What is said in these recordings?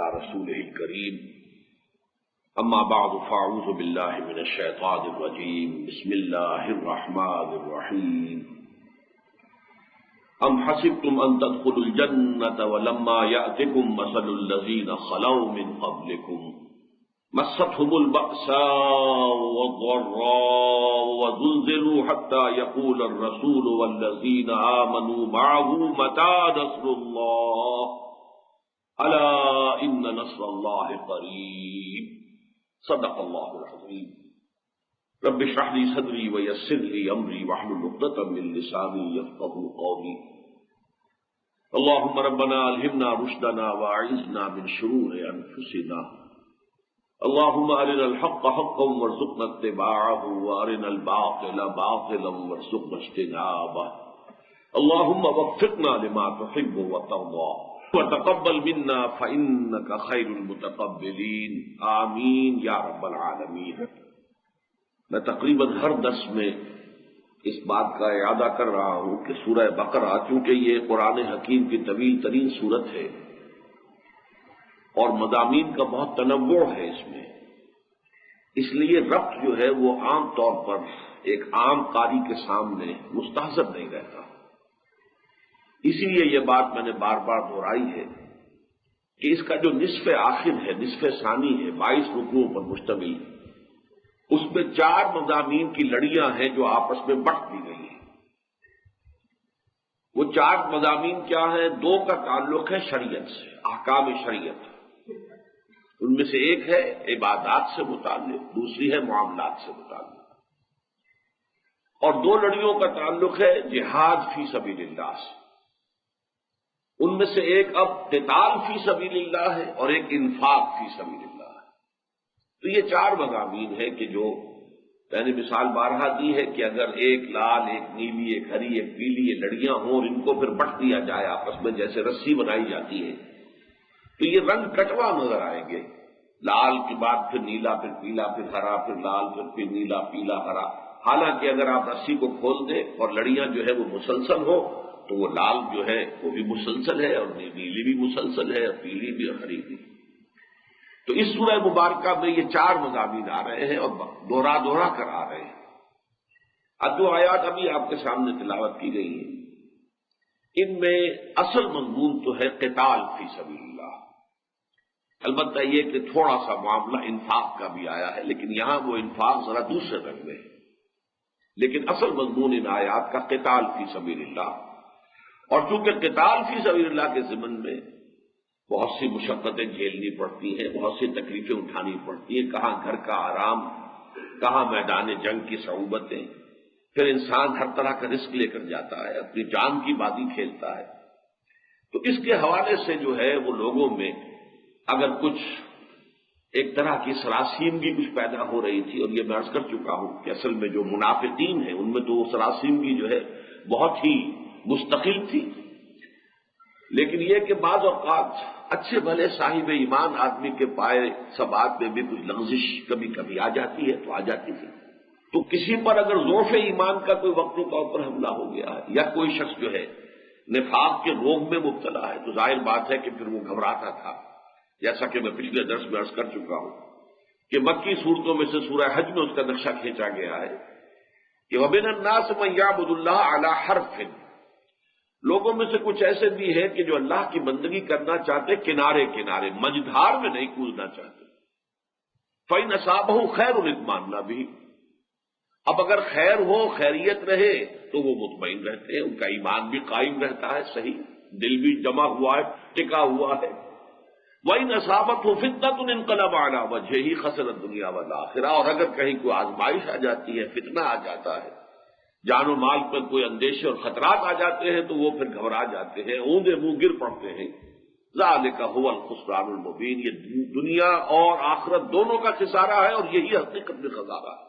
وعلى رسوله الكريم اما بعد فاعوذ بالله من الشيطان الرجيم بسم الله الرحمن الرحيم ام حسبتم ان تدخلوا الجنة ولما يأتكم مثل الذين خلوا من قبلكم مستهم البأساء والضراء وزلزلوا حتى يقول الرسول والذين آمنوا معه متى نصر الله ألا إن نصر الله قريب صدق الله العظيم رب اشرح لي صدري ويسر لي أمري واحلل عقدة من لساني يفقهوا قولي اللهم ربنا ألهمنا رشدنا وأعذنا من شرور أنفسنا اللهم أرنا الحق حقا وارزقنا اتباعه وأرنا الباطل باطلا وارزقنا اجتنابه اللهم وفقنا لما تحب وترضى وتقبل منا فإنك خير المتقبلين آمین یا رب العالمین۔ میں تقریباً ہر درس میں اس بات کا اعادہ کر رہا ہوں کہ سورہ بقرہ چونکہ یہ قرآن حکیم کی طویل ترین سورت ہے اور مضامین کا بہت تنوع ہے اس میں، اس لیے ربط جو ہے وہ عام طور پر ایک عام قاری کے سامنے مستحضر نہیں رہتا۔ اسی لیے یہ بات میں نے بار بار دہرائی ہے کہ اس کا جو نصف آخر ہے، نصف ثانی ہے 22 رکوعوں پر مشتمل، اس میں 4 مضامین کی لڑیاں ہیں جو آپس میں بٹ دی گئی ہیں۔ وہ 4 مضامین کیا ہیں؟ 2 کا تعلق ہے شریعت سے، احکام شریعت، ان میں سے ایک ہے عبادات سے متعلق، دوسری ہے معاملات سے متعلق، اور 2 لڑیوں کا تعلق ہے جہاد فی سبیل اللہ سے، ان میں سے ایک اب قتال فی سبیل اللہ ہے اور ایک انفاق فی سبیل اللہ ہے۔ تو یہ 4 مضامین ہیں کہ جو میں نے مثال بارہا دی ہے کہ اگر ایک لال، ایک نیلی، ایک ہری، ایک پیلی یہ لڑیاں ہوں اور ان کو پھر بٹ دیا جائے آپس میں جیسے رسی بنائی جاتی ہے تو یہ رنگ کٹوا نظر آئیں گے، لال کے بعد پھر نیلا، پھر پیلا، پھر ہرا، پھر لال، پھر نیلا، پیلا، ہرا۔ حالانکہ اگر آپ رسی کو کھول دیں اور لڑیاں جو ہے وہ مسلسل ہو تو وہ لال جو ہے وہ بھی مسلسل ہے اور نیلی بھی مسلسل ہے اور پیلی بھی اور ہری بھی۔ تو اس سورہ مبارکہ میں یہ 4 مضامین آ رہے ہیں اور دوہرا دوہرا کر آ رہے ہیں۔ اب جو آیات ابھی آپ کے سامنے تلاوت کی گئی ہیں ان میں اصل مضمون تو ہے قتال فی سبیل اللہ، البتہ یہ کہ تھوڑا سا معاملہ انفاق کا بھی آیا ہے، لیکن یہاں وہ انفاق ذرا دوسرے رنگ میں ہے، لیکن اصل مضمون ان آیات کا قتال فی سبیل اللہ۔ اور چونکہ قتال فی سبیل اللہ کے ضمن میں بہت سی مشقتیں جھیلنی پڑتی ہیں، بہت سی تکلیفیں اٹھانی پڑتی ہیں، کہاں گھر کا آرام، کہاں میدان جنگ کی صعوبتیں، پھر انسان ہر طرح کا رسک لے کر جاتا ہے، اپنی جان کی بازی کھیلتا ہے۔ تو اس کے حوالے سے جو ہے وہ لوگوں میں اگر کچھ ایک طرح کی سراسیمگی کچھ پیدا ہو رہی تھی، اور یہ میں عرض کر چکا ہوں کہ اصل میں جو منافقین ہیں ان میں تو وہ سراسیمگی جو ہے بہت ہی مستقل تھی، لیکن یہ کہ بعض اوقات اچھے بھلے صاحب ایمان آدمی کے پائے ثبات میں بھی کچھ لغزش کبھی کبھی آ جاتی ہے، تو آ جاتی تھی۔ تو کسی پر اگر ضعف ایمان کا کوئی وقتی طور پر حملہ ہو گیا ہے یا کوئی شخص جو ہے نفاق کے روگ میں مبتلا ہے تو ظاہر بات ہے کہ پھر وہ گھبراتا تھا، جیسا کہ میں پچھلے درس میں عرض کر چکا ہوں کہ مکی صورتوں میں سے سورہ حج میں اس کا نقشہ کھینچا گیا ہے کہ وَمِنَ النَّاسِ مَن يَعْبُدُ اللَّهَ عَلَى حَرْفٍ، لوگوں میں سے کچھ ایسے بھی ہیں کہ جو اللہ کی بندگی کرنا چاہتے کنارے کنارے، مجدھار میں نہیں کودنا چاہتے۔ فَإِنْ أَصَابَهُ خَيْرٌ اطْمَأَنَّ بِهِ، اب اگر خیر ہو، خیریت رہے تو وہ مطمئن رہتے ہیں، ان کا ایمان بھی قائم رہتا ہے، صحیح دل بھی جمع ہوا ہے، ٹکا ہوا ہے۔ وَإِنْ أَصَابَتْهُ فِتْنَةٌ انقلب عَلَى وَجْهِهِ خَسِرَ الدُّنْيَا وَالْآخِرَةَ، اور اگر کہیں کوئی آزمائش آ جاتی ہے، فتنہ آ جاتا ہے، جان و مال پر کوئی اندیشے اور خطرات آ جاتے ہیں تو وہ پھر گھبرا جاتے ہیں، اوندے منہ گر پڑتے ہیں۔ ذَلِكَ هُوَ الْخُسْرَانُ الْمُبِينُ، یہ دنیا اور آخرت دونوں کا خسارہ ہے اور یہی حقیقت میں خسارہ ہے۔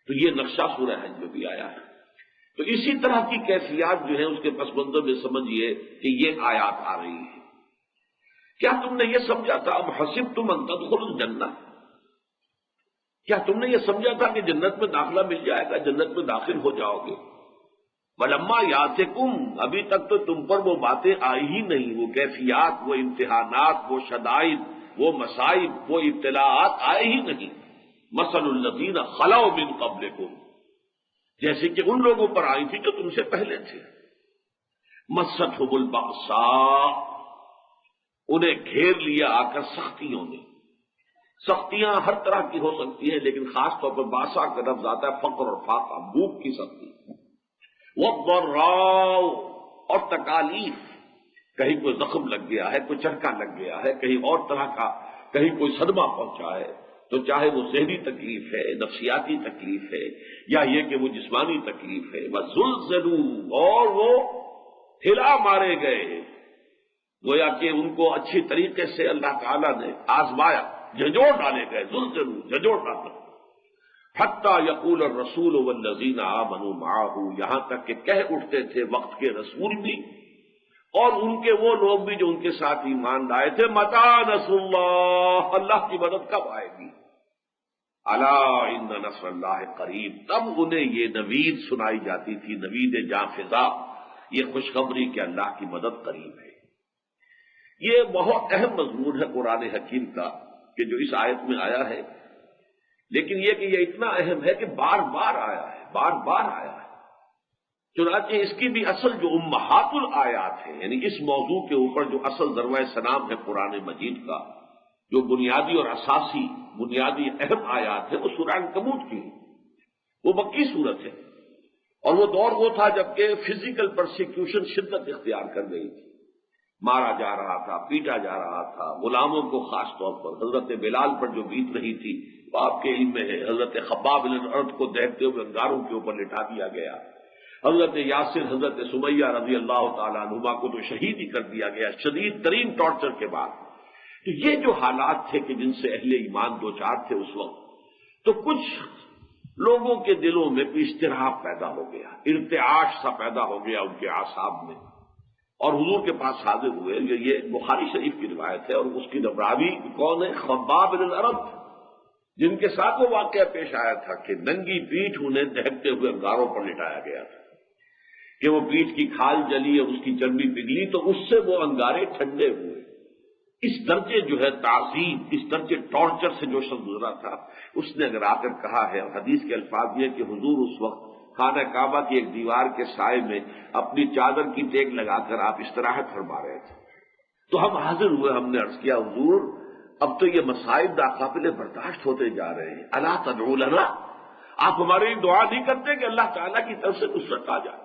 تو یہ نقشہ سورہ حج میں بھی آیا ہے۔ تو اسی طرح کی کیفیات جو ہیں اس کے پس منظر میں سمجھیے کہ یہ آیات آ رہی ہیں۔ کیا تم نے یہ سمجھا تھا اب حسبتم ان تدخلوا الجنہ، کیا تم نے یہ سمجھا تھا کہ جنت میں داخلہ مل جائے گا، جنت میں داخل ہو جاؤ گے؟ ولما یاتکم، ابھی تک تو تم پر وہ باتیں آئی ہی نہیں، وہ کیفیات، وہ امتحانات، وہ شدائد، وہ مصائب، وہ ابتلاءات آئے ہی نہیں۔ مثل الذین خلوا من قبلکم، جیسے کہ ان لوگوں پر آئی تھی جو تم سے پہلے تھے۔ مستھم البأساء، انہیں گھیر لیا آ کر سختیوں نے۔ سختیاں ہر طرح کی ہو سکتی ہیں، لیکن خاص طور پر باسا کا لفظ آتا ہے فقر اور فاقہ، بھوک کی سختی۔ والضراء، اور تکالیف، کہیں کوئی زخم لگ گیا ہے، کوئی چرکا لگ گیا ہے، کہیں اور طرح کا، کہیں کوئی صدمہ پہنچا ہے، تو چاہے وہ ذہنی تکلیف ہے، نفسیاتی تکلیف ہے، یا یہ کہ وہ جسمانی تکلیف ہے، وزلزلوا، اور وہ ہلا مارے گئے، گویا کہ ان کو اچھی طریقے سے اللہ تعالیٰ نے آزمایا، جھنجھوڑ ڈالے گئے، زلزلوا، جھنجھوڑ ڈالے، حتی یقول الرسول والذین آمنوا معہ، یہاں تک کہ کہہ اٹھتے تھے وقت کے رسول بھی اور ان کے وہ لوگ بھی جو ان کے ساتھ ایمان لائے تھے، متی نصر اللہ، اللہ کی مدد کب آئے گی؟ الا ان نصر اللہ قریب، تب انہیں یہ نوید سنائی جاتی تھی، نوید جاں فضا، یہ خوشخبری کہ اللہ کی مدد قریب ہے۔ یہ بہت اہم مضمون ہے قرآن حکیم کا کہ جو اس آیت میں آیا ہے، لیکن یہ کہ یہ اتنا اہم ہے کہ بار بار آیا ہے، بار بار آیا ہے۔ چنانچہ اس کی بھی اصل جو امہات الآیات ہے، یعنی اس موضوع کے اوپر جو اصل ذروۂ سلام ہے قرآن مجید کا، جو بنیادی اور اساسی بنیادی اہم آیات ہے، وہ سورہ عنکبوت کی، وہ مکی صورت ہے، اور وہ دور وہ تھا جبکہ فزیکل پرسیکیوشن شدت اختیار کر گئی تھی، مارا جا رہا تھا، پیٹا جا رہا تھا، غلاموں کو خاص طور پر حضرت بلال پر جو بیت رہی تھی وہ آپ کے علم میں ہے، حضرت خباب بن الارت کو دیکھتے ہوئے انگاروں کے اوپر لٹا دیا گیا، حضرت یاسر، حضرت سمیہ رضی اللہ تعالیٰ عنہما کو تو شہید ہی کر دیا گیا شدید ترین ٹارچر کے بعد۔ تو یہ جو حالات تھے کہ جن سے اہل ایمان دو چار تھے اس وقت، تو کچھ لوگوں کے دلوں میں بھی اضطراب پیدا ہو گیا، ارتعاش سا پیدا ہو گیا ان کے اعصاب میں، اور حضور کے پاس حاضر ہوئے۔ یہ بخاری شریف کی روایت ہے، اور اس کی راوی کون ہے؟ خباب بن الارت، جن کے ساتھ وہ واقعہ پیش آیا تھا کہ ننگی پیٹھ انہیں دہکتے ہوئے انگاروں پر لٹایا گیا تھا، کہ وہ پیٹھ کی کھال جلی اور اس کی چربی پگھلی تو اس سے وہ انگارے ٹھنڈے ہوئے۔ اس درجے جو ہے تعذیب، اس درجے ٹارچر سے جو شخص گزرا تھا، اس نے اگر آ کر کہا ہے، حدیث کے الفاظ یہ کہ حضور اس وقت خانہ کعبہ کی ایک دیوار کے سائے میں اپنی چادر کی ٹیک لگا کر آپ استراحت فرما رہے تھے، تو ہم حاضر ہوئے، ہم نے عرض کیا حضور اب تو یہ مصائب ناقابل برداشت ہوتے جا رہے ہیں، الا تدعو لنا، آپ ہمارے لیے دعا نہیں کرتے کہ اللہ تعالیٰ کی طرف سے نصرت آ جائے؟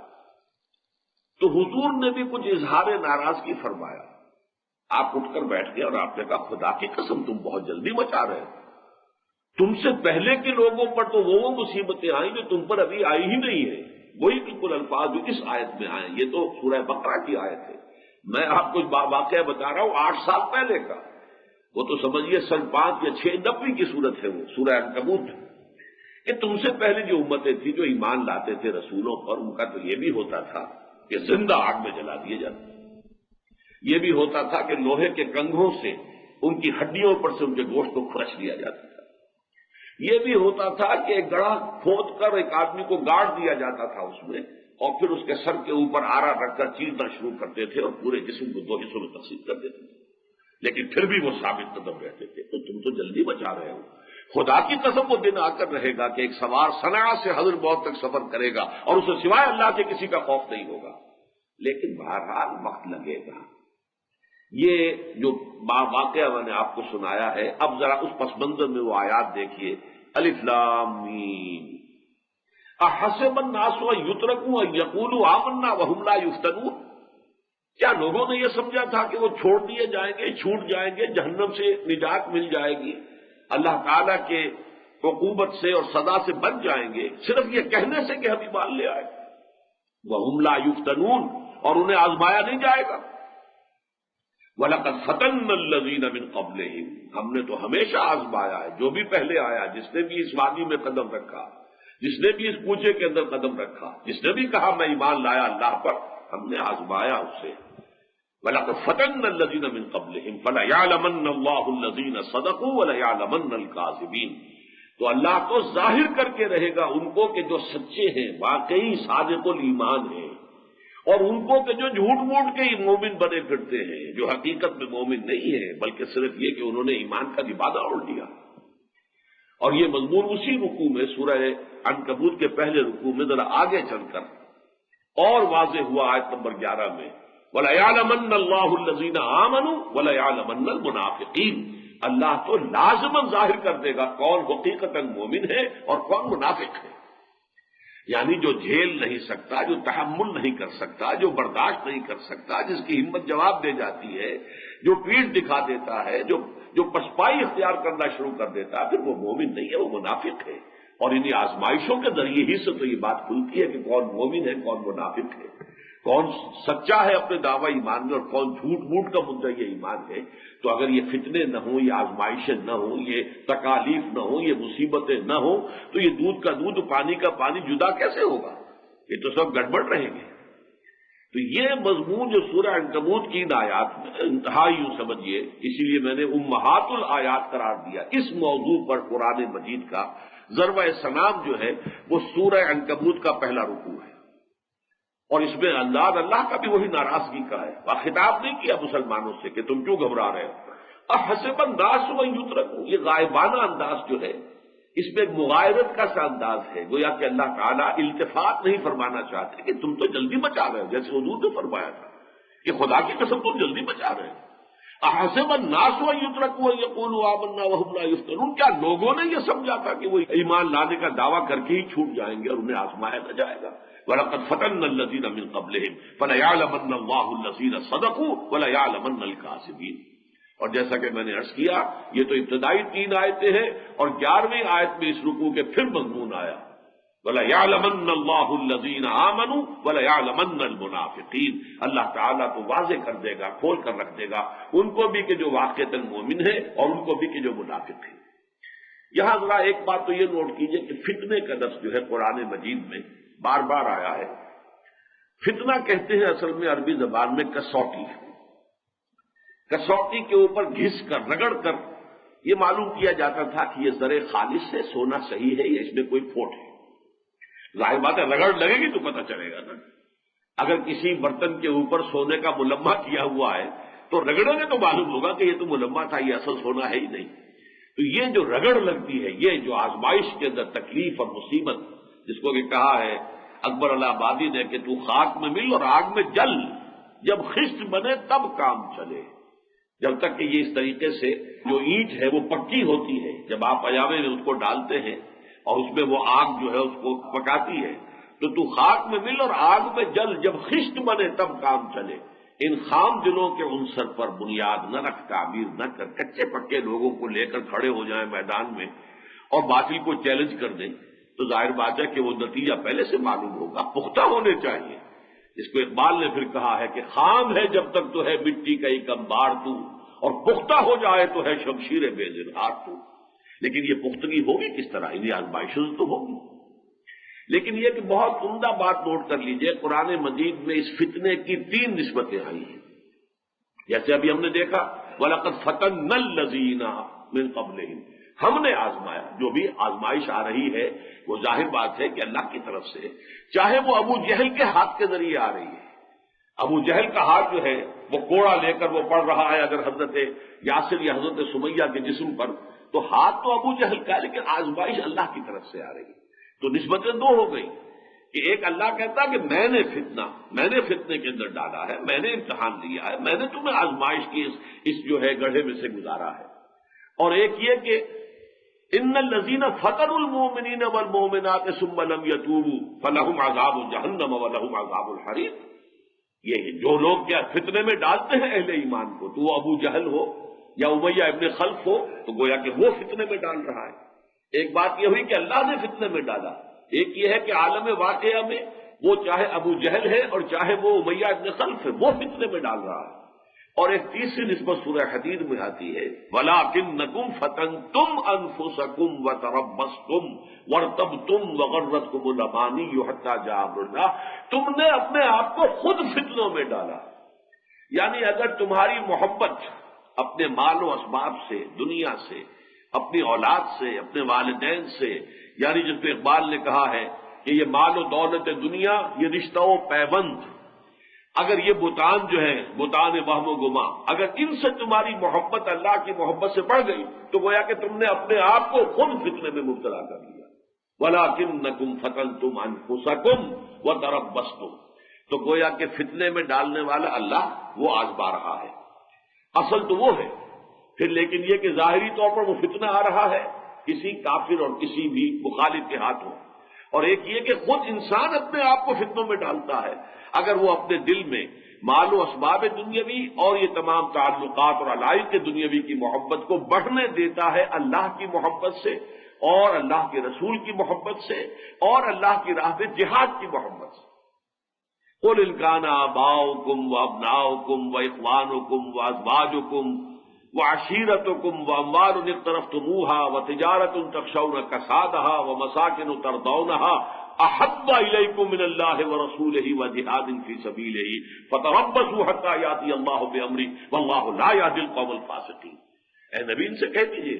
تو حضور نے بھی کچھ اظہار ناراضگی فرمایا، آپ اٹھ کر بیٹھ گئے اور آپ نے کہا خدا کی قسم تم بہت جلدی مچا رہے ہو، تم سے پہلے کے لوگوں پر تو وہ مصیبتیں آئیں جو تم پر ابھی آئی ہی نہیں ہے، وہی بالکل الفاظ جو اس آیت میں آئے، یہ تو سورہ بقرہ کی آیت ہے، میں آپ کو واقعہ بتا رہا ہوں 8 سال پہلے کا، وہ تو سمجھیے سن 5 یا 6 90 کی صورت ہے، وہ سورہ عنکبوت، کہ تم سے پہلے جو امتیں تھیں جو ایمان لاتے تھے رسولوں پر، ان کا تو یہ بھی ہوتا تھا کہ زندہ آگ میں جلا دیے جاتے، یہ بھی ہوتا تھا کہ لوہے کے کنگھوں سے ان کی ہڈیوں پر سے ان کے گوشت کو کھرچ لیا جاتا تھا، یہ بھی ہوتا تھا کہ ایک گڑھا کھود کر ایک آدمی کو گاڑ دیا جاتا تھا اس میں، اور پھر اس کے سر کے اوپر آرا رکھ کر چیرنا شروع کرتے تھے اور پورے جسم کو 2 حصوں میں تقسیم کر دیتے تھے، لیکن پھر بھی وہ ثابت قدم رہتے تھے۔ تو تم تو جلدی بچا رہے ہو، خدا کی قسم وہ دن آ کر رہے گا کہ ایک سوار صنعاء سے حضر موت تک سفر کرے گا اور اسے سوائے اللہ کے کسی کا خوف نہیں ہوگا، لیکن بہرحال وقت لگے گا۔ یہ جو واقعہ میں نے آپ کو سنایا ہے، اب ذرا اس پس منظر میں وہ آیات دیکھیے، الف لام میم، احسب الناس ان یترکوا ان یقولوا آمنا وهم لا یفتنون، کیا لوگوں نے یہ سمجھا تھا کہ وہ چھوڑ دیے جائیں گے، چھوٹ جائیں گے، جہنم سے نجات مل جائے گی، اللہ تعالیٰ کے عقوبت سے اور سزا سے بچ جائیں گے صرف یہ کہنے سے کہ ہم ایمان لے آئے؟ وهم لا یفتنون، اور انہیں آزمایا نہیں جائے گا۔ وَلَقَدْ فَتَنَّا الَّذِينَ مِن قَبْلِهِمْ، ہم نے تو ہمیشہ آزمایا ہے جو بھی پہلے آیا، جس نے بھی اس وادی میں قدم رکھا، جس نے بھی اس کوچے کے اندر قدم رکھا، جس نے بھی کہا میں ایمان لایا اللہ پر، ہم نے آزمایا اسے۔ وَلَقَدْ فَتَنَّا الَّذِينَ مِن قَبْلِهِمْ فَلَيَعْلَمَنَّ اللَّهُ الَّذِينَ صَدَقُوا وَلَيَعْلَمَنَّ الْكَاذِبِينَ، تو اللہ تو ظاہر کر کے رہے گا ان کو کہ جو سچے ہیں، واقعی صادق الایمان ہیں، اور ان کو کہ جو جھوٹ موٹ کے مومن بنے پھرتے ہیں، جو حقیقت میں مومن نہیں ہے بلکہ صرف یہ کہ انہوں نے ایمان کا لبادہ اوڑھ لیا۔ اور یہ مضمون اسی رکوع میں سورہ عنکبوت کے پہلے رکوع میں ذرا آگے چل کر اور واضح ہوا آیت نمبر 11 میں، وَلَيَعْلَمَنَّ اللَّهُ الَّذِينَ آمَنُوا وَلَيَعْلَمَنَّ الْمُنَافِقِينَ، اللہ تو لازماً ظاہر کر دے گا کون حقیقتاً مومن ہے اور کون منافق ہے۔ یعنی جو جھیل نہیں سکتا، جو تحمل نہیں کر سکتا، جو برداشت نہیں کر سکتا، جس کی ہمت جواب دے جاتی ہے، جو پیٹھ دکھا دیتا ہے، جو پسپائی اختیار کرنا شروع کر دیتا ہے، پھر وہ مومن نہیں ہے، وہ منافق ہے۔ اور انہیں آزمائشوں کے ذریعے ہی سے تو یہ بات کھلتی ہے کہ کون مومن ہے، کون منافق ہے، کون سچا ہے اپنے دعوی ایمان میں اور کون جھوٹ موٹ کا مدعی ایمان ہے۔ تو اگر یہ فتنے نہ ہوں، یہ آزمائشیں نہ ہوں، یہ تکالیف نہ ہوں، یہ مصیبتیں نہ ہوں، تو یہ دودھ کا دودھ پانی کا پانی جدا کیسے ہوگا؟ یہ تو سب گڑبڑ رہیں گے۔ تو یہ مضمون جو سورہ عنکبوت کی ان آیات میں انتہائی یوں سمجھیے، اسی لیے میں نے امہات الآیات قرار دیا اس موضوع پر قرآن مجید کا ضربہ سلام جو ہے وہ سورہ عنکبوت کا پہلا رکوع ہے، اور اس میں انداز اللہ کا بھی وہی ناراضگی کا ہے۔ خطاب نہیں کیا مسلمانوں سے کہ تم کیوں گھبرا رہے ہو، احسب الناس ان یترکوا، یہ غائبانہ انداز جو ہے اس میں ایک مغایرت کا سا انداز ہے، گویا کہ اللہ تعالیٰ التفات نہیں فرمانا چاہتے کہ تم تو جلدی مچا رہے ہو، جیسے حضور نے فرمایا تھا کہ خدا کی قسم تم جلدی مچا رہے ہو۔ احسب الناس ان یترکوا ان یقولوا آمنا وهم لا یفتنون، کیا لوگوں نے یہ سمجھا تھا کہ وہ ایمان لانے کا دعویٰ کر کے ہی چھوٹ جائیں گے اور انہیں آزمایا نہ جائے گا؟ وَلَقَدْ فَتَنَّا الَّذِينَ مِن قَبْلِهِمْ فَلَيَعْلَمَنَّ اللَّهُ الَّذِينَ صَدَقُوا وَلَيَعْلَمَنَّ الْكَاذِبِينَ۔ اور جیسا کہ میں نے عرض کیا، یہ تو ابتدائی 3 آیتیں ہیں، اور 11ویں آیت میں اس رکوع کے پھر مضمون آیا، وَلَيَعْلَمَنَّ اللَّهُ الَّذِينَ آمَنُوا وَلَيَعْلَمَنَّ الْمُنَافِقِينَ، اللہ تعالیٰ تو واضح کر دے گا، کھول کر رکھ دے گا ان کو بھی کہ جو واقعتاً مومن ہے اور ان کو بھی کہ جو منافق ہے۔ یہاں ذرا ایک بات تو یہ نوٹ کیجئے کہ فتنے کا لفظ جو ہے قرآن مجید میں بار بار آیا ہے۔ فتنہ کہتے ہیں اصل میں عربی زبان میں کسوٹی، کسوٹی کے اوپر گھس کر رگڑ کر یہ معلوم کیا جاتا تھا کہ یہ زر خالص ہے، سونا صحیح ہے یا اس میں کوئی پھوٹ ہے۔ ظاہر بات ہے رگڑ لگے گی تو پتہ چلے گا نا، اگر کسی برتن کے اوپر سونے کا ملمہ کیا ہوا ہے تو رگڑیں گے تو معلوم ہوگا کہ یہ تو ملمہ تھا، یہ اصل سونا ہے ہی نہیں۔ تو یہ جو رگڑ لگتی ہے، یہ جو آزمائش کے اندر تکلیف اور مصیبت، جس کو کہ کہا ہے اکبر الہٰبادی نے کہ تو خاک میں مل اور آگ میں جل، جب خشت بنے تب کام چلے۔ جب تک کہ یہ اس طریقے سے جو اینٹ ہے وہ پکی ہوتی ہے، جب آپ ایامے میں اس کو ڈالتے ہیں اور اس میں وہ آگ جو ہے اس کو پکاتی ہے، تو خاک میں مل اور آگ میں جل، جب خشت بنے تب کام چلے۔ ان خام دلوں کے عنصر پر بنیاد نہ رکھ، تعمیر نہ کر، کچے پکے لوگوں کو لے کر کھڑے ہو جائیں میدان میں اور باطل کو چیلنج کر دیں، تو ظاہر بات ہے کہ وہ نتیجہ پہلے سے معلوم ہوگا، پختہ ہونے چاہیے۔ اس کو اقبال نے پھر کہا ہے کہ خام ہے جب تک تو ہے مٹی کا ایک انبار تو، اور پختہ ہو جائے تو ہے شمشیر بے زنہار تو۔ لیکن یہ پختگی ہوگی کس طرح؟ انہیں آزمائشوں تو ہوگی۔ لیکن یہ کہ بہت عمدہ بات نوٹ کر لیجئے، قرآن مجید میں اس فتنے کی 3 نسبتیں آئی ہیں۔ جیسے ابھی ہم نے دیکھا وَلَقَدْ فَتَنَّا الَّذِينَ مِن قَبْلِهِمْ، ہم نے آزمایا۔ جو بھی آزمائش آ رہی ہے وہ ظاہر بات ہے کہ اللہ کی طرف سے، چاہے وہ ابو جہل کے ہاتھ کے ذریعے آ رہی ہے۔ ابو جہل کا ہاتھ جو ہے وہ کوڑا لے کر وہ پڑ رہا ہے اگر حضرت یاسر یا حضرت سمیہ کے جسم پر، تو ہاتھ تو ابو جہل کا ہے، لیکن آزمائش اللہ کی طرف سے آ رہی ہے۔ تو نسبتیں 2 ہو گئی کہ ایک اللہ کہتا کہ میں نے فتنے کے اندر ڈالا ہے، میں نے امتحان لیا ہے، میں نے تمہیں آزمائش کی اس جو ہے گڑھے میں سے گزارا ہے۔ اور ایک یہ کہ ان الذین فتنوا المؤمنین والمؤمنات ثم لم یتوبوا فلہم عذاب جہنم ولہم عذاب الحریق، یہ جو لوگ کیا فتنے میں ڈالتے ہیں اہل ایمان کو، تو وہ ابو جہل ہو یا امیہ ابن خلف ہو، تو گویا کہ وہ فتنے میں ڈال رہا ہے۔ ایک بات یہ ہوئی کہ اللہ نے فتنے میں ڈالا، ایک یہ ہے کہ عالم واقعہ میں وہ چاہے ابو جہل ہے اور چاہے وہ امیہ ابن خلف ہے، وہ فتنے میں ڈال رہا ہے۔ اور ایک تیسری نسبت سورہ حدید میں آتی ہے وَلَٰكِنَّكُمْ فَتَنْتُمْ أَنفُسَكُمْ وَتَرَبَّصْتُمْ وَارْتَبْتُمْ وَغَرَّتْكُمُ الْأَمَانِيُّ حَتَّىٰ جَاءَ أَمْرُ اللَّهِ، تم نے اپنے آپ کو خود فتنوں میں ڈالا۔ یعنی اگر تمہاری محبت اپنے مال و اسباب سے، دنیا سے، اپنی اولاد سے، اپنے والدین سے، یعنی جس پہ اقبال نے کہا ہے کہ یہ مال و دولت دنیا، یہ رشتہ و پیوند، اگر یہ بتان جو ہے، بتان وہم و گما، اگر ان سے تمہاری محبت اللہ کی محبت سے بڑھ گئی تو گویا کہ تم نے اپنے آپ کو خود فتنے میں مبتلا کر لیا۔ وَلَٰكِنَّكُمْ فَتَنْتُمْ أَنفُسَكُمْ وَتَرَبَّصْتُمْ، تو گویا کہ فتنے میں ڈالنے والا اللہ وہ آزما رہا ہے، اصل تو وہ ہے۔ پھر لیکن یہ کہ ظاہری طور پر وہ فتنہ آ رہا ہے کسی کافر اور کسی بھی مخالف کے ہاتھوں، اور ایک یہ کہ خود انسان اپنے آپ کو فتنوں میں ڈالتا ہے اگر وہ اپنے دل میں مال و اسباب دنیاوی اور یہ تمام تعلقات اور علائق کے دنیاوی کی محبت کو بڑھنے دیتا ہے اللہ کی محبت سے اور اللہ کے رسول کی محبت سے اور اللہ کی راہ میں جہاد کی محبت سے۔ قُلْ إِنْ كَانَ آبَاؤُكُمْ وَأَبْنَاؤُكُمْ وَإِخْوَانُكُمْ وَأَزْوَاجُكُمْ وَعَشِيرَتُكُمْ وَأَمْوَالٌ اقْتَرَفْتُمُوهَا وَتِجَارَةٌ تَخْشَوْنَ كَسَادَهَا وَمَسَاكِنُ تَرْضَوْنَهَا أَحَبَّ إِلَيْكُم مِّنَ اللَّهِ وَرَسُولِهِ وَجِهَادٍ فِي سَبِيلِهِ فَتَرَبَّصُوا حَتَّىٰ يَأْتِيَ اللَّهُ بِأَمْرِهِ وَاللَّهُ لَا يَهْدِي الْقَوْمَ الْفَاسِقِينَ۔ اے نبی ان سے کہہ دیجیے،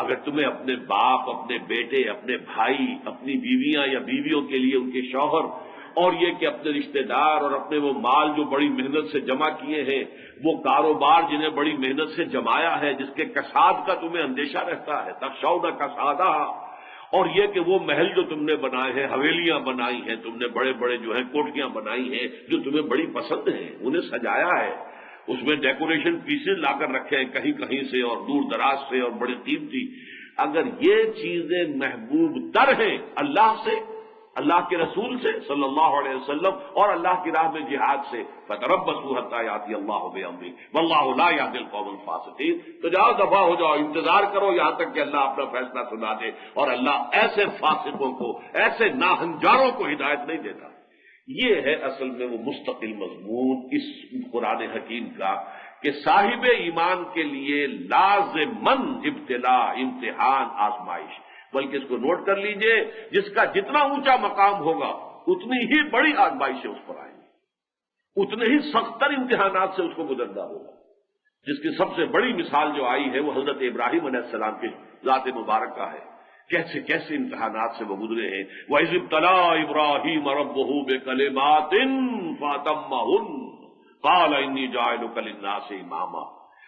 اگر تمہیں اپنے باپ، اپنے بیٹے، اپنے بھائی، اپنی بیویاں یا بیویوں کے لیے ان کے شوہر، اور یہ کہ اپنے رشتہ دار اور اپنے وہ مال جو بڑی محنت سے جمع کیے ہیں، وہ کاروبار جنہیں بڑی محنت سے جمایا ہے، جس کے کساد کا تمہیں اندیشہ رہتا ہے، تخشون کسادہ، اور یہ کہ وہ محل جو تم نے بنائے ہیں، حویلیاں بنائی ہیں تم نے، بڑے بڑے جو ہیں کوٹھیاں بنائی ہیں جو تمہیں بڑی پسند ہیں، انہیں سجایا ہے، اس میں ڈیکوریشن پیسز لا کر رکھے ہیں کہیں کہیں سے اور دور دراز سے اور بڑی قیمتی، اگر یہ چیزیں محبوب تر ہیں اللہ سے، اللہ کے رسول سے صلی اللہ علیہ وسلم، اور اللہ کی راہ میں جہاد سے، فَتَرَبَّصُوا حَتَّىٰ يَأْتِيَ اللَّهُ بِأَمْرِهِ وَاللَّهُ لَا يَهْدِي الْقَوْمَ الْفَاسِقِينَ۔ تو جاؤ دفع ہو جاؤ، انتظار کرو یہاں تک کہ اللہ اپنا فیصلہ سنا دے، اور اللہ ایسے فاسقوں کو، ایسے ناہنجاروں کو ہدایت نہیں دیتا۔ یہ ہے اصل میں وہ مستقل مضمون اس قرآن حکیم کا کہ صاحب ایمان کے لیے لازماً ابتلا، امتحان، آزمائش، بلکہ اس کو نوٹ کر لیجئے، جس کا جتنا اونچا مقام ہوگا اتنی ہی بڑی آزمائشیں اس پر آئیں گی، اتنے ہی سخت تر امتحانات سے اس کو گزرنا ہوگا۔ جس کی سب سے بڑی مثال جو آئی ہے وہ حضرت ابراہیم علیہ السلام کی ذات مبارکہ ہے، کیسے کیسے امتحانات سے وہ گزرے ہیں۔ وَإِذِ ابْتَلَىٰ إِبْرَاهِيمَ رَبُّهُ بِكَلِمَاتٍ فَأَتَمَّهُنَّ قَالَ إِنِّي جَاعِلُكَ لِلنَّاسِ إِمَامًا،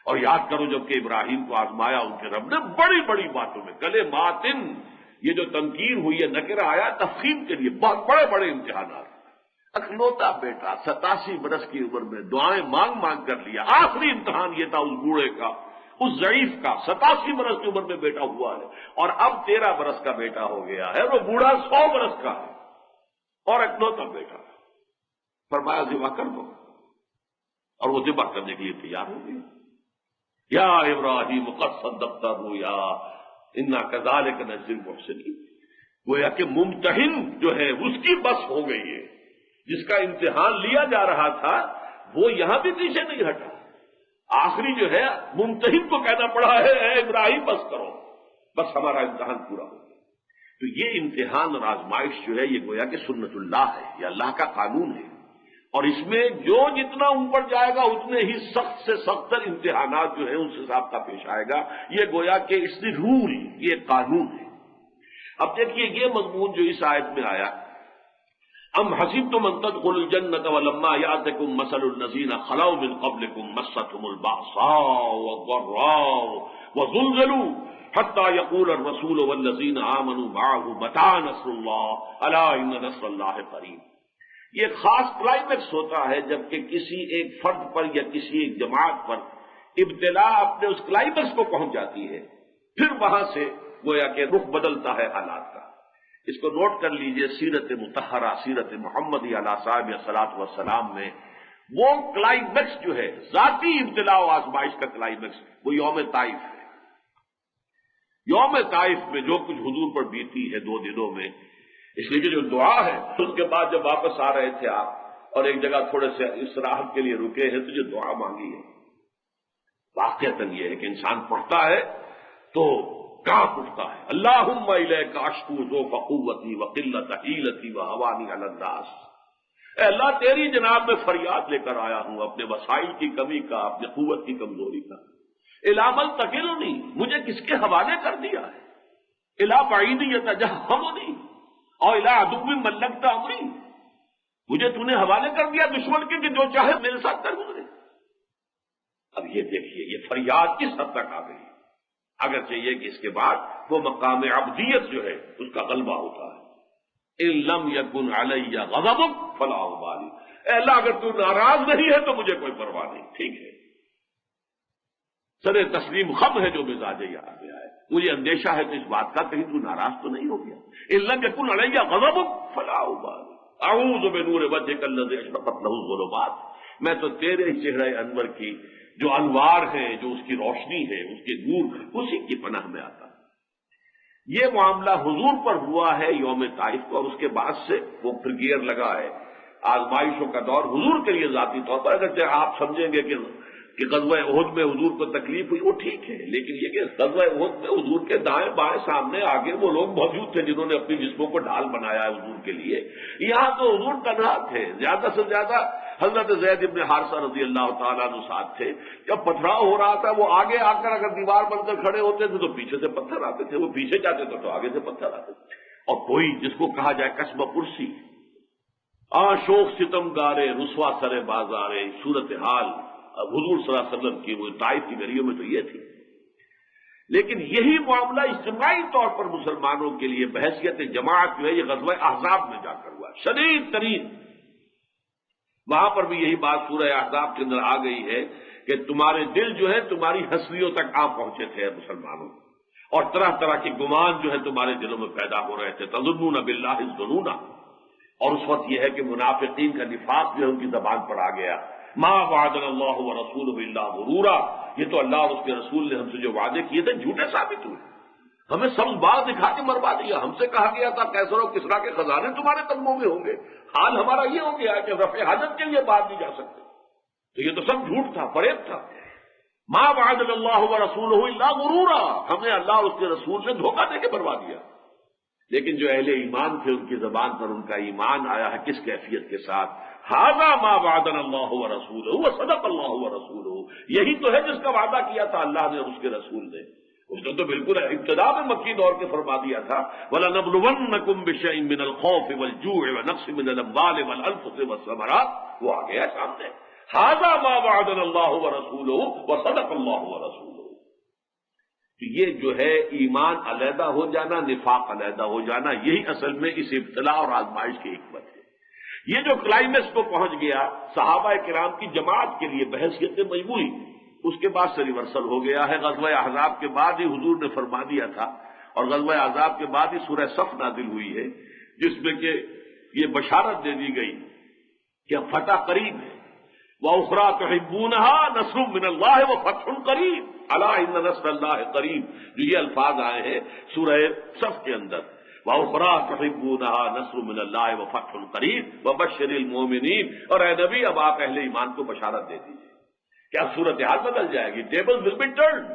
اور یاد کرو جب کہ ابراہیم کو آزمایا ان کے رب نے بڑی بڑی باتوں میں، کلماتن، یہ جو تنکیر ہوئی ہے نکرہ آیا تفخیم کے لیے، بہت بڑے بڑے امتحانات۔ اکلوتا بیٹا 87 برس کی عمر میں دعائیں مانگ مانگ کر لیا، آخری امتحان یہ تھا اس بوڑھے کا، اس ضعیف کا، 87 برس کی عمر میں بیٹا ہوا ہے، اور اب 13 برس کا بیٹا ہو گیا ہے، وہ بوڑھا 100 برس کا ہے اور اکلوتا بیٹا۔ فرمایا ذبح کر دو، اور وہ ذبح کرنے کے لیے تیار ہو گیا۔ یا ابراہیم قد صدقت الرؤیا انا کذالک نجزی المحسنین، گویا کہ ممتحن جو ہے اس کی بس ہو گئی ہے، جس کا امتحان لیا جا رہا تھا وہ یہاں بھی پیچھے نہیں ہٹا، آخری جو ہے ممتحن کو کہنا پڑا ہے اے ابراہیم بس کرو، بس ہمارا امتحان پورا ہو گیا۔ تو یہ امتحان اور آزمائش جو ہے یہ گویا کہ سنت اللہ ہے، یہ اللہ کا قانون ہے، اور اس میں جو جتنا اوپر جائے گا اتنے ہی سخت سے سخت تر امتحانات جو ہیں ان سے ضابطہ پیش آئے گا، یہ گویا کہ اس نے رول، یہ قانون ہے۔ اب دیکھیے یہ مضمون جو اس آیت میں آیا، ام حسبتم ان تدخلوا الجنة ولما يأتكم مثل الذين خلوا من قبلكم مستهم البأساء والضراء وزلزلوا حتى يقول الرسول والذين آمنوا معه متى نصر الله ألا إن نصر الله قريب۔ یہ خاص کلائمیکس ہوتا ہے جبکہ کسی ایک فرد پر یا کسی ایک جماعت پر ابتلا اپنے اس کلائمیکس کو پہنچ جاتی ہے، پھر وہاں سے گویا کہ رخ بدلتا ہے حالات کا۔ اس کو نوٹ کر لیجئے، سیرت مطہرہ، سیرت محمدی علیہ صاحب الصلاۃ والسلام میں وہ کلائمیکس جو ہے ذاتی ابتلا و آزمائش کا کلائمیکس وہ یوم طائف ہے۔ یوم طائف میں جو کچھ حضور پر بیتی ہے 2 دنوں میں، اس لیے کہ جو دعا ہے اس کے بعد جب واپس آ رہے تھے آپ اور ایک جگہ تھوڑے سے استراحت کے لیے رکے ہیں تو جو دعا مانگی ہے، واقعتاً یہ ہے کہ انسان پڑھتا ہے تو کانپ اٹھتا ہے، اللہم الیک اشکو ضعف قوتی وقلت حیلتی وہوانی علی الناس، اے اللہ تیری جناب میں فریاد لے کر آیا ہوں اپنے وسائل کی کمی کا، اپنی قوت کی کمزوری کا، الا من تکلنی، مجھے کس کے حوالے کر دیا ہے، الا بعید یتجہمنی اور الا عدو ملکت امری، مجھے تو نے حوالے کر دیا دشمن کے کہ جو چاہے میرے ساتھ کر گزرے۔ اب یہ دیکھیے یہ فریاد کس حد تک آ گئی، اگر چاہیے کہ اس کے بعد وہ مقام عبدیت جو ہے اس کا غلبہ ہوتا ہے۔ ان لم یکن علی غضب فلا ابالی، اے اللہ اگر تو ناراض نہیں ہے تو مجھے کوئی پرواہ نہیں، ٹھیک ہے، سر تسلیم خم ہے جو مزاج یار میں آئے، مجھے اندیشہ ہے تو اس بات کا کہیں تو ناراض تو نہیں ہو گیا۔ ان لم یکن علی غضب فلا ابالی اعوذ بنور وجهک الذی اشرقت له الظلمات، میں تو تیرے چہرہ انور کی جو انوار ہیں، جو اس کی روشنی ہے، اس کے نور، اسی کی پناہ میں آتا ہوں۔ یہ معاملہ حضور پر ہوا ہے یوم طائف کو، اور اس کے بعد سے وہ پھر گیئر لگا ہے آزمائشوں کا دور حضور کے لیے ذاتی طور پر۔ اگر آپ سمجھیں گے کہ غزوہ احد میں حضور کو تکلیف ہوئی، وہ ٹھیک ہے، لیکن یہ کہ غزوہ احد میں حضور کے دائیں بائیں سامنے آگے وہ لوگ موجود تھے جنہوں نے اپنی جسموں کو ڈھال بنایا ہے حضور کے لیے، یہاں تو حضور تنہا تھے، زیادہ سے زیادہ حضرت زید ابن حارثہ رضی اللہ تعالیٰ عنہ ساتھ تھے۔ جب پتھراؤ ہو رہا تھا وہ آگے آ کر اگر دیوار بن کر کھڑے ہوتے تھے تو پیچھے سے پتھر آتے تھے، وہ پیچھے جاتے تھے تو آگے سے پتھر آتے تھے، اور کوئی جس کو کہا جائے کسب کرسی، شوق ستم گارے رسوا سر بازارے، صورتحال حضور صلی اللہ علیہ وسلم کی وہ طائف کی گلیوں میں تو یہ تھی۔ لیکن یہی معاملہ اجتماعی طور پر مسلمانوں کے لیے بحیثیت جماعت جو ہے یہ غزوہ احزاب میں جا کر ہوا، شدید ترین، وہاں پر بھی یہی بات سورہ احزاب کے اندر آ گئی ہے کہ تمہارے دل جو ہے تمہاری ہستیوں تک آ پہنچے تھے مسلمانوں، اور طرح طرح کے گمان جو ہے تمہارے دلوں میں پیدا ہو رہے تھے، تظنون باللہ الظنون، اور اس وقت یہ ہے کہ منافقین کا نفاق جو ہے ان کی زبان پر آ گیا، ما وعدنا اللہ ورسولہ الا غرورا، یہ تو اللہ اور اس کے رسول نے ہم سے جو وعدے کیے تھے جھوٹے ثابت ہوئے، ہمیں سب باغ دکھا کے مروا دیا، ہم سے کہا گیا تھا کیسر و کسریٰ کے خزانے تمہارے قدموں میں ہوں گے، حال ہمارا یہ ہو گیا ہے کہ رفع حاجت کے لیے باہر نہیں جا سکتے، تو یہ تو سب جھوٹ تھا، فریب تھا۔ ما وعدنا اللہ ورسولہ الا غرورا، ہمیں اللہ اور اس کے رسول نے دھوکہ دے کے مروا دیا۔ لیکن جو اہل ایمان تھے ان کی زبان پر ان کا ایمان آیا ہے کس کیفیت کے ساتھ، ھذا ما وعدنا اللہ ورسولہ وصدق اللہ ورسولہ، یہی تو ہے جس کا وعدہ کیا تھا اللہ نے اور اس کے رسول نے، اس نے تو بالکل ابتدا میں مکی دور کے فرما دیا تھا، وَلَنَبْلُوَنَّكُمْ بِشَيْءٍ مِّنَ الْخَوْفِ وَالْجُوعِ وَنَقْصٍ مِّنَ الْأَمْوَالِ وَالْأَنفُسِ وَالثَّمَرَاتِ، وہ آ گیا سامنے، ھذا ما وعدنا اللہ ورسولہ وصدق اللہ ورسولہ۔ تو یہ جو ہے ایمان علیحدہ ہو جانا، نفاق علیحدہ ہو جانا، یہی اصل میں اس ابتلا اور آزمائش کی حکمت ہے۔ یہ جو کلائمیکس کو پہنچ گیا صحابہ کرام کی جماعت کے لیے بحیثیت مجموعی، اس کے بعد سے ریورسل ہو گیا ہے۔ غزوہ احزاب کے بعد ہی حضور نے فرما دیا تھا، اور غزوہ احزاب کے بعد ہی سورہ صف نازل ہوئی ہے، جس میں کہ یہ بشارت دے دی گئی کہ فتح قریب ہے، وَأُخْرَىٰ تُحِبُّونَهَا نَصْرٌ مِّنَ اللَّهِ وَفَتْحٌ قَرِيبٌ أَلَا إِنَّ نَصْرَ اللَّهِ قَرِيبٌ، جو یہ الفاظ آئے ہیں سورہ صف کے اندر، وَأُخْرَىٰ تُحِبُّونَهَا نَصْرٌ مِّنَ اللَّهِ وَفَتْحٌ قَرِيبٌ وَبَشِّرِ الْمُؤْمِنِينَ، اور اے نبی اب آپ اہل ایمان کو بشارت دے دیجیے کہ اب صورتحال بدل جائے گی، ٹیبل ول بی ٹرنڈ۔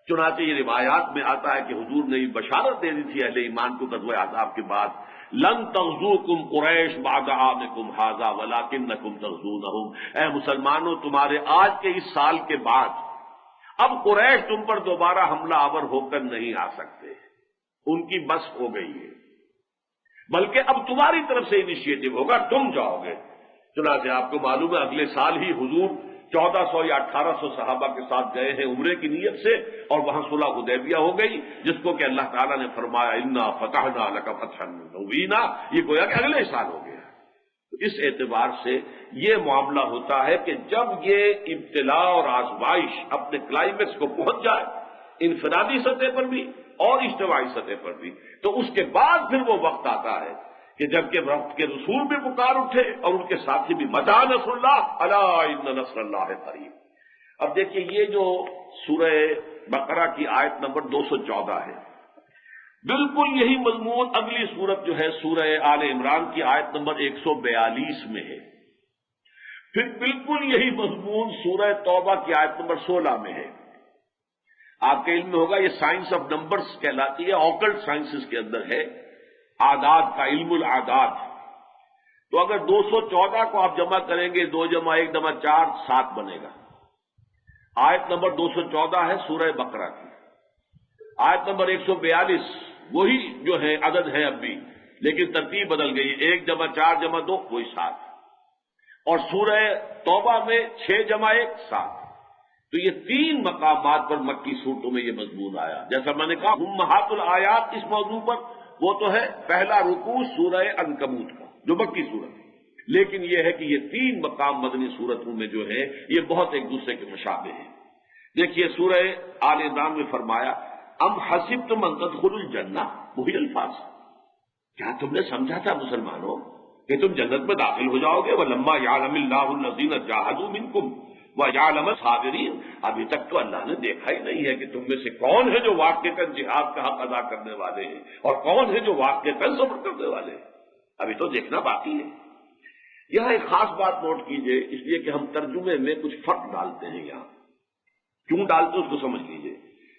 چنانچہ یہ روایات میں آتا ہے کہ حضور نے یہ بشارت دے دی تھی اہل ایمان کو غزوہ احزاب کے بعد، لن تغزوکم قریش بعد عامکم ھذا ولکنکم تغزونہم، اے مسلمانوں تمہارے آج کے اس سال کے بعد اب قریش تم پر دوبارہ حملہ آور ہو کر نہیں آ سکتے، ان کی بس ہو گئی ہے، بلکہ اب تمہاری طرف سے انیشیٹو ہوگا، تم جاؤ گے۔ چنانچہ آپ کو معلوم ہے اگلے سال ہی حضور 1400 یا 1800 صحابہ کے ساتھ گئے ہیں عمرے کی نیت سے، اور وہاں صلح حدیبیہ ہو گئی، جس کو کہ اللہ تعالیٰ نے فرمایا انا فتحنا لک فتحا مبینا، یہ گویا کہ اگلے سال ہو گیا۔ اس اعتبار سے یہ معاملہ ہوتا ہے کہ جب یہ ابتلا اور آزمائش اپنے کلائمیکس کو پہنچ جائے، انفرادی سطح پر بھی اور اجتماعی سطح پر بھی، تو اس کے بعد پھر وہ وقت آتا ہے کہ جبکہ وقت کے رسول بھی پکار اٹھے اور ان کے ساتھی بھی، متى نصر اللہ الا ان نصر اللہ قریب۔ اب دیکھیے یہ جو سورہ بقرہ کی آیت نمبر 214 ہے، بالکل یہی مضمون اگلی سورت جو ہے سورہ آل عمران کی آیت نمبر 142 میں ہے، پھر بالکل یہی مضمون سورہ توبہ کی آیت نمبر 16 میں ہے۔ آپ کے علم میں ہوگا یہ سائنس آف نمبرز کہلاتی ہے، آکلٹ سائنسز کے اندر ہے، اعداد کا علم الاعداد۔ تو اگر 214 کو آپ جمع کریں گے، 2 × 1 = 4، 7 بنے گا۔ آیت نمبر 214 ہے سورہ بقرہ کی، آیت نمبر 142 وہی جو ہے عدد ہے اب بھی، لیکن ترتیب بدل گئی، 1 جمع 4 جمع 2 وہی 7، اور سورہ توبہ میں 6 جمع 1 7۔ تو یہ 3 مقامات پر مکی صورتوں میں یہ مضمون آیا۔ جیسا میں نے کہا امہات الآیات اس موضوع پر وہ تو ہے پہلا رکوع سورہ عنکبوت کا جو مکی صورت ہے، لیکن یہ ہے کہ یہ 3 مقام مدنی صورتوں میں جو ہے یہ بہت ایک دوسرے کے مشابہ ہیں۔ دیکھیے سورہ آل عمران میں فرمایا ام حسبتم ان تدخلوا الجنہ، وہی الفاظ، کیا تم نے سمجھا تھا مسلمانوں کہ تم جنت میں داخل ہو جاؤ گے؟ وَلَمَّا يَعْلَمِ اللَّهُ الَّذِينَ جَاهَدُوا مِنكُمْ وَيَعْلَمَ الصَّابِرِينَ۔ ابھی تک تو اللہ نے دیکھا ہی نہیں ہے کہ تم میں سے کون ہے جو واقعتاً جہاد کا حق ادا کرنے والے ہیں اور کون ہے جو واقعتاً صبر کرنے والے ہیں، ابھی تو دیکھنا باقی ہے۔ یہاں ایک خاص بات نوٹ کیجئے، اس لیے کہ ہم ترجمے میں کچھ فرق ڈالتے ہیں، یہاں کیوں ڈالتے ہیں اس کو سمجھ لیجئے۔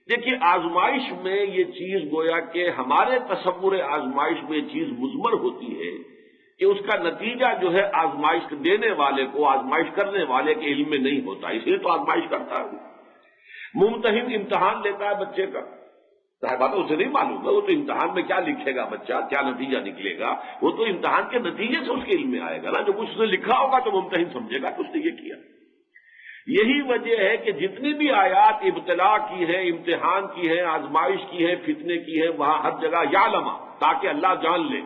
دیکھیے آزمائش میں یہ چیز گویا کہ ہمارے تصور آزمائش میں یہ چیز مضمر ہوتی ہے کہ اس کا نتیجہ جو ہے آزمائش دینے والے کو، آزمائش کرنے والے کے علم میں نہیں ہوتا، اس لیے تو آزمائش کرتا ہے۔ ممتحن امتحان لیتا ہے بچے کا، ظاہر بات ہے اسے نہیں معلوم ہے وہ تو امتحان میں کیا لکھے گا بچہ، کیا نتیجہ نکلے گا، وہ تو امتحان کے نتیجے سے اس کے علم میں آئے گا نا، جو کچھ اس نے لکھا ہوگا تو ممتحن سمجھے گا کہ اس نے یہ کیا۔ یہی وجہ ہے کہ جتنی بھی آیات ابتلا کی ہے، امتحان کی ہے، آزمائش کی ہے، فتنے کی ہے، وہاں ہر جگہ یعلم، تاکہ اللہ جان لے،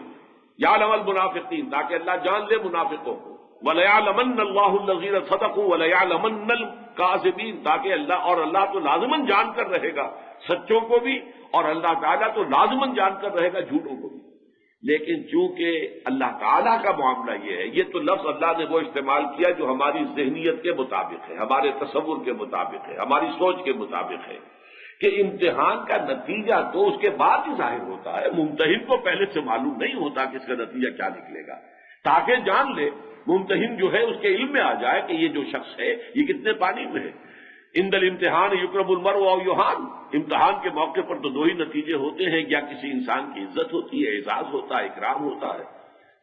یعلم المنافقین، تاکہ اللہ جان لے منافقوں کو، وَلَيَعْلَمَنَّ اللَّهُ الَّذِينَ صَدَقُوا وَلَيَعْلَمَنَّ الْكَاذِبِينَ، تاکہ اللہ، اور اللہ تو لازماً جان کر رہے گا سچوں کو بھی، اور اللہ تعالیٰ تو لازماً جان کر رہے گا جھوٹوں کو بھی۔ لیکن چونکہ اللہ تعالیٰ کا معاملہ یہ ہے، یہ تو لفظ اللہ نے وہ استعمال کیا جو ہماری ذہنیت کے مطابق ہے، ہمارے تصور کے مطابق ہے، ہماری سوچ کے مطابق ہے، کہ امتحان کا نتیجہ تو اس کے بعد ہی ظاہر ہوتا ہے، ممتحن کو پہلے سے معلوم نہیں ہوتا کہ اس کا نتیجہ کیا نکلے گا، تاکہ جان لے ممتحن جو ہے اس کے علم میں آ جائے کہ یہ جو شخص ہے یہ کتنے پانی میں ہے۔ عند الامتحان یکرم المرء او یہان، امتحان کے موقع پر تو 2 ہی نتیجے ہوتے ہیں، یا کسی انسان کی عزت ہوتی ہے، اعزاز ہوتا ہے، اکرام ہوتا ہے،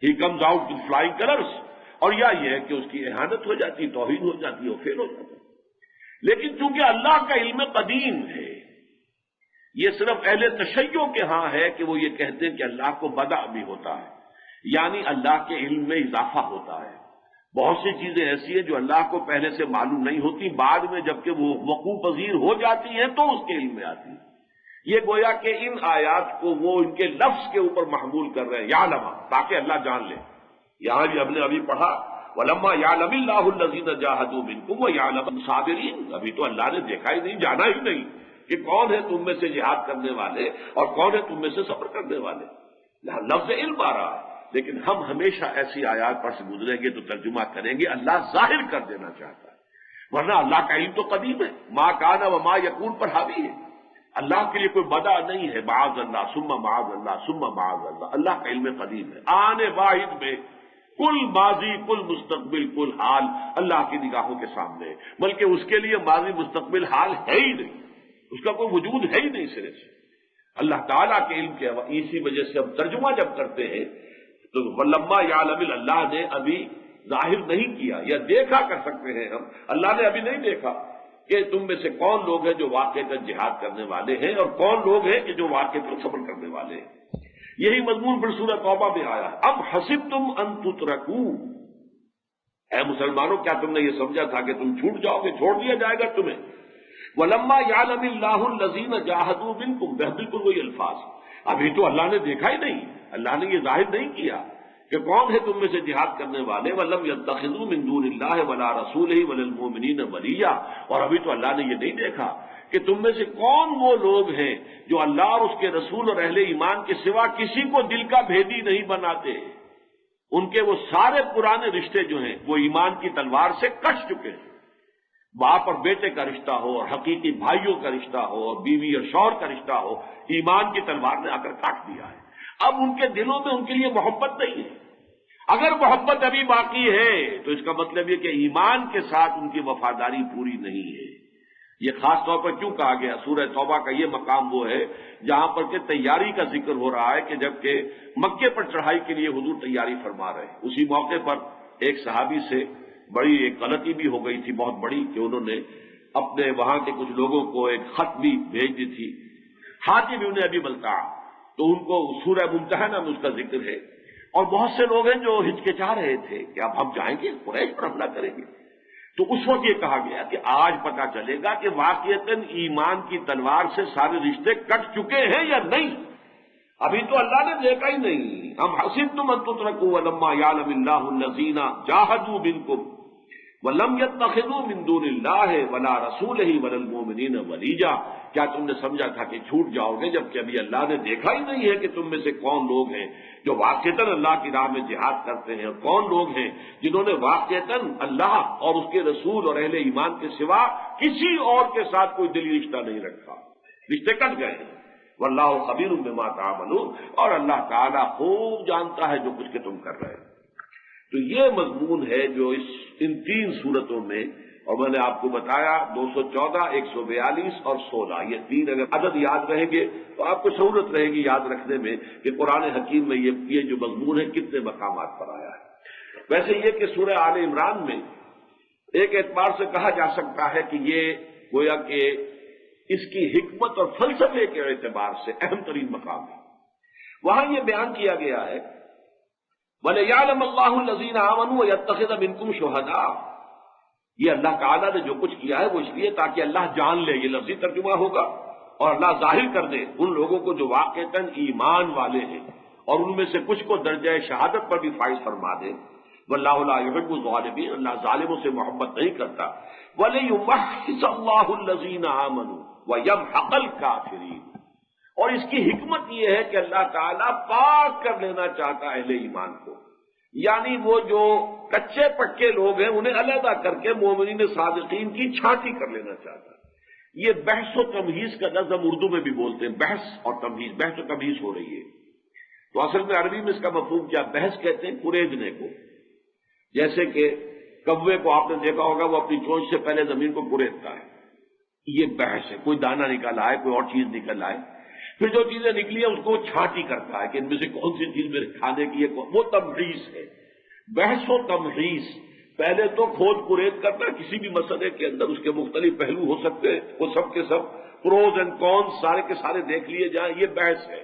he comes out with flying colours, اور یا یہ ہے کہ اس کی اہانت ہو جاتی، توہین ہو جاتی ہے، فیل ہو جاتا ہے۔ لیکن چونکہ اللہ کا علم قدیم ہے، یہ صرف اہل تشیع کے ہاں ہے کہ وہ یہ کہتے ہیں کہ اللہ کو بدع بھی ہوتا ہے، یعنی اللہ کے علم میں اضافہ ہوتا ہے۔ بہت سی چیزیں ایسی ہیں جو اللہ کو پہلے سے معلوم نہیں ہوتی، بعد میں جبکہ وہ وقوع پذیر ہو جاتی ہیں تو اس کے علم میں آتی ہے۔ یہ گویا کہ ان آیات کو وہ ان کے لفظ کے اوپر محمول کر رہے ہیں، یعلم، تاکہ اللہ جان لے۔ یہاں بھی ہم نے ابھی پڑھا وَلَمَّا يَعْلَمِ اللَّهُ الَّذِينَ جَاهَدُوا مِنكُمْ وَيَعْلَمَ الصَّابِرِينَ، ابھی تو اللہ نے دیکھا ہی نہیں، جانا ہی نہیں کہ کون ہے تم میں سے جہاد کرنے والے اور کون ہے تم میں سے صبر کرنے والے۔ لفظ علم آ رہا ہے، لیکن ہم ہمیشہ ایسی آیات پر سے گزریں گے تو ترجمہ کریں گے اللہ ظاہر کر دینا چاہتا ہے، ورنہ اللہ کا علم تو قدیم ہے، ما کان و ما یکون پر حاوی ہے، اللہ کے لیے کوئی بدع نہیں ہے، معاذ اللہ ثم معاذ اللہ ثم معاذ اللہ، اللہ کا علم قدیم ہے، آنے واحد میں کل ماضی کل مستقبل کل حال اللہ کی نگاہوں کے سامنے ہے، بلکہ اس کے لیے ماضی مستقبل حال ہے ہی نہیں، اس کا کوئی وجود ہے ہی نہیں سرے سے، اللہ تعالیٰ کے علم کے اسی وجہ سے ہم ترجمہ جب کرتے ہیں تو وَلَمَّا يَعْلَمِ، اللہ نے ابھی ظاہر نہیں کیا، یا دیکھا کر سکتے ہیں ہم، اللہ نے ابھی نہیں دیکھا کہ تم میں سے کون لوگ ہیں جو واقعتاً جہاد کرنے والے ہیں اور کون لوگ ہیں کہ جو واقعتاً صبر کرنے والے ہیں۔ یہی مضمون پھر سورہ توبہ میں آیا، ام حسبتم ان تترکوا، اے مسلمانوں کیا تم نے یہ سمجھا تھا کہ تم چھوٹ جاؤ گے، چھوڑ دیا جائے گا تمہیں؟ وَلَمَّا يَعْلَمِ اللَّهُ الَّذِينَ جَاهَدُوا مِنكُمْ، بالکل وہی الفاظ، ابھی تو اللہ نے دیکھا ہی نہیں، اللہ نے یہ ظاہر نہیں کیا کہ کون ہے تم میں سے جہاد کرنے والے، وَلَمْ يَتَّخِذُوا مِن دُونِ اللَّهِ وَلَا رَسُولِهِ وَلَا الْمُؤْمِنِينَ وَلِيًّا، اور ابھی تو اللہ نے یہ نہیں دیکھا کہ تم میں سے کون وہ لوگ ہیں جو اللہ اور اس کے رسول اور اہل ایمان کے سوا کسی کو دل کا بھیدی نہیں بناتے، ان کے وہ سارے پرانے رشتے جو ہیں وہ ایمان کی تلوار سے کٹ چکے ہیں، باپ اور بیٹے کا رشتہ ہو اور حقیقی بھائیوں کا رشتہ ہو اور بیوی اور شوہر کا رشتہ ہو، ایمان کی تلوار نے آ کر کاٹ دیا ہے۔ اب ان کے دلوں میں ان کے لیے محبت نہیں ہے، اگر محبت ابھی باقی ہے تو اس کا مطلب یہ کہ ایمان کے ساتھ ان کی وفاداری پوری نہیں ہے۔ یہ خاص طور پر کیوں کہا گیا؟ سورہ توبہ کا یہ مقام وہ ہے جہاں پر کہ تیاری کا ذکر ہو رہا ہے کہ جبکہ مکے پر چڑھائی کے لیے حضور تیاری فرما رہے ہیں، اسی موقع پر ایک صحابی سے بڑی ایک غلطی بھی ہو گئی تھی بہت بڑی، کہ انہوں نے اپنے وہاں کے کچھ لوگوں کو ایک خط بھی بھیج دی تھی، حاتم ابن ابی بلتع، تو ان کو سورہ ممتحنہ میں اس کا ذکر ہے، اور بہت سے لوگ ہیں جو ہچکچا رہے تھے کہ اب ہم جائیں گے قریش پر حملہ کریں گے۔ تو اس وقت یہ کہا گیا کہ آج پتہ چلے گا کہ واقعتاً ایمان کی تلوار سے سارے رشتے کٹ چکے ہیں یا نہیں۔ ابھی تو اللہ نے دیکھا ہی نہیں۔ ام حسبتم ان تترکوا ولما یعلم اللہ الذین جاہدوا منکم ولم یتخذوا من دون اللہ ولا رسولہ ولا المؤمنین ولیجا، کیا تم نے سمجھا تھا کہ چھوٹ جاؤ گے جبکہ ابھی اللہ نے دیکھا ہی نہیں ہے کہ تم میں سے کون لوگ ہیں جو واقعتاً اللہ کی راہ میں جہاد کرتے ہیں، اور کون لوگ ہیں جنہوں نے واقعتاً اللہ اور اس کے رسول اور اہل ایمان کے سوا کسی اور کے ساتھ کوئی دلی رشتہ نہیں رکھا، رشتے کٹ گئے ہیں۔ واللہ خبیر بما تعملون، اور اللہ تعالیٰ خوب جانتا ہے جو کچھ کہ تم کر رہے ہیں۔ تو یہ مضمون ہے جو ان تین صورتوں میں، اور میں نے آپ کو بتایا 214، 142 اور 16، یہ تین اگر عدد یاد رہیں گے تو آپ کو سہولت رہے گی یاد رکھنے میں کہ قرآن حکیم میں یہ جو مضمون ہے کتنے مقامات پر آیا ہے۔ ویسے یہ کہ سورہ آل عمران میں ایک اعتبار سے کہا جا سکتا ہے کہ یہ گویا کہ اس کی حکمت اور فلسفے کے اعتبار سے اہم ترین مقام ہے۔ وہاں یہ بیان کیا گیا ہے وَلِيَعْلَمَ اللَّهُ الَّذِينَ آمَنُوا وَيَتَّخِذَ مِنكُمْ شُهَدَاءَ، یہ اللہ تعالیٰ نے جو کچھ کیا ہے وہ اس لیے تاکہ اللہ جان لے، یہ لفظی ترجمہ ہوگا، اور اللہ ظاہر کر دے ان لوگوں کو جو واقعتاً ایمان والے ہیں، اور ان میں سے کچھ کو درجہ شہادت پر بھی فائز فرما دے۔ وَاللَّهُ لَا يُحِبُّ الظَّالِمِينَ، اللہ ظالموں سے محبت نہیں کرتا۔ وَلِيُمَحِّصَ اللَّهُ الَّذِينَ آمَنُوا وَيَمْحَقَ الْكَافِرِينَ، اور اس کی حکمت یہ ہے کہ اللہ تعالیٰ پاک کر لینا چاہتا ہے اہل ایمان کو، یعنی وہ جو کچے پکے لوگ ہیں انہیں علیحدہ کر کے مومنین صادقین کی چھانٹی کر لینا چاہتا ہے۔ یہ بحث و تمہیز کا لفظ ہم اردو میں بھی بولتے ہیں، بحث اور تمہیز، بحث و تمہیز ہو رہی ہے۔ تو اصل میں عربی میں اس کا مفہوم کیا؟ بحث کہتے ہیں کریدنے کو، جیسے کہ کوے کو آپ نے دیکھا ہوگا وہ اپنی چونچ سے پہلے زمین کو کریدتا ہے، یہ بحث ہے۔ کوئی دانہ نکل آئے، کوئی اور چیز نکل آئے، پھر جو چیزیں نکلی ہیں اس کو چھانٹی کرتا ہے کہ ان میں سے کون سی چیز میرے کھانے کی ہے، وہ تمحیص ہے۔ بحث و تمحیص، پہلے تو کھود کرید کرنا، کسی بھی مسئلے کے اندر اس کے مختلف پہلو ہو سکتے ہیں، وہ سب کے سب پروز اینڈ کونس سارے کے سارے دیکھ لیے جائیں، یہ بحث ہے۔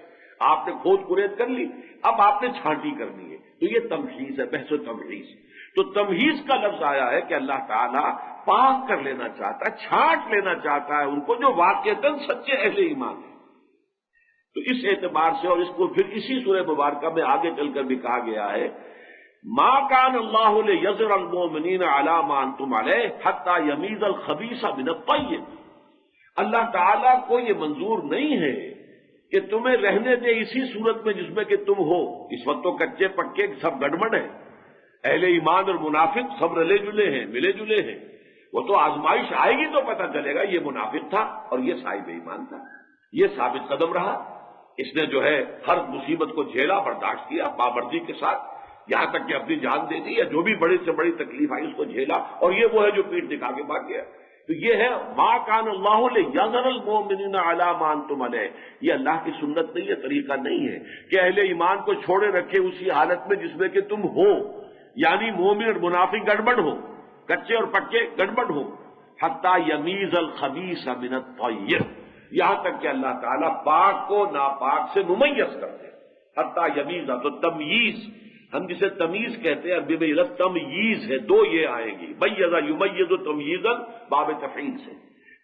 آپ نے کھود کرید کر لی، اب آپ نے چھانٹی کرنی ہے، تو یہ تمحیص ہے، بحث و تمحیص۔ تو تمحیص کا لفظ آیا ہے کہ اللہ تعالیٰ پاک کر لینا چاہتا ہے، چھانٹ لینا چاہتا ہے ان کو جو واقعتاً سچے اہل ایمان ہیں۔ تو اس اعتبار سے، اور اس کو پھر اسی سورہ مبارکہ میں آگے چل کر بھی کہا گیا ہے ما کان اللہ لیذر المؤمنین علی ما انتم علیہ حتی یمیز الخبیث من الطیب، اللہ تعالیٰ کو یہ منظور نہیں ہے کہ تمہیں رہنے دے اسی صورت میں جس میں کہ تم ہو۔ اس وقت تو کچے پکے سب گڑبڑ ہیں، اہل ایمان اور منافق سب رلے جلے ہیں، ملے جلے ہیں۔ وہ تو آزمائش آئے گی تو پتہ چلے گا یہ منافق تھا اور یہ صاحب ایمان تھا، یہ ثابت قدم رہا، اس نے جو ہے ہر مصیبت کو جھیلا، برداشت کیا پابندی کے ساتھ، یہاں تک کہ اپنی جان دے دی، یا جو بھی بڑی سے بڑی تکلیف آئی اس کو جھیلا، اور یہ وہ ہے جو پیٹھ دکھا کے بھاگ گیا۔ تو یہ ہے ما کان اللہ لیذر المؤمنین علی ما انتم علیہ، یہ اللہ کی سنت نہیں ہے، طریقہ نہیں ہے کہ اہل ایمان کو چھوڑے رکھے اسی حالت میں جس میں کہ تم ہو، یعنی مومن اور منافق گڑبڑ ہو، کچے اور پکے گڑبڑ ہو۔ حتی یمیز الخبیث من الطیب، یہاں تک کہ اللہ تعالیٰ پاک کو ناپاک سے ممیز کرتے ہیں۔ حتی یمیز، تو تمییز، ہم جسے تمیز کہتے ہیں عربی میں یہ تمییز ہے، دو یہ آئیں گی، میزا یمیز و تمییزا، باب تفعیل سے۔